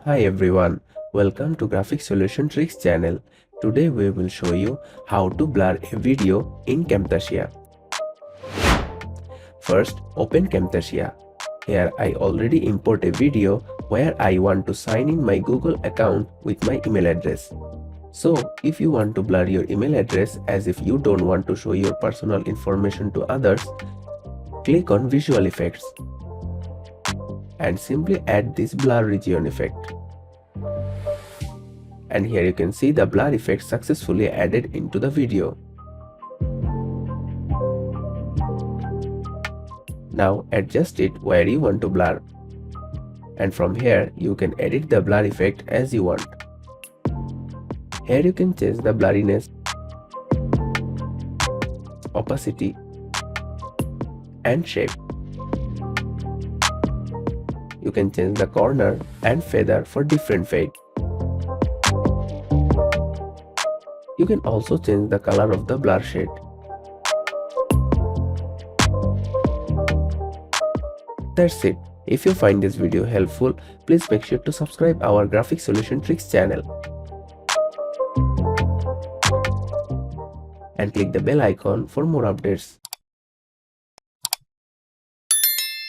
Hi everyone, welcome to Graphic Solution Tricks channel. Today we will show you how to blur a video in Camtasia. First, open Camtasia. Here I already import a video where I want to sign in my Google account with my email address. So if you want to blur your email address as if you don't want to show your personal information to others, click on Visual Effects and simply add this blur region effect. And here you can see the blur effect successfully added into the video. Now adjust it where you want to blur. And from here you can edit the blur effect as you want. Here you can change the blurriness, opacity, and shape. You can change the corner and feather for different fade. You can also change the color of the blur shade. That's it. If you find this video helpful, please make sure to subscribe our Graphic Solution Tricks channel and click the bell icon for more updates.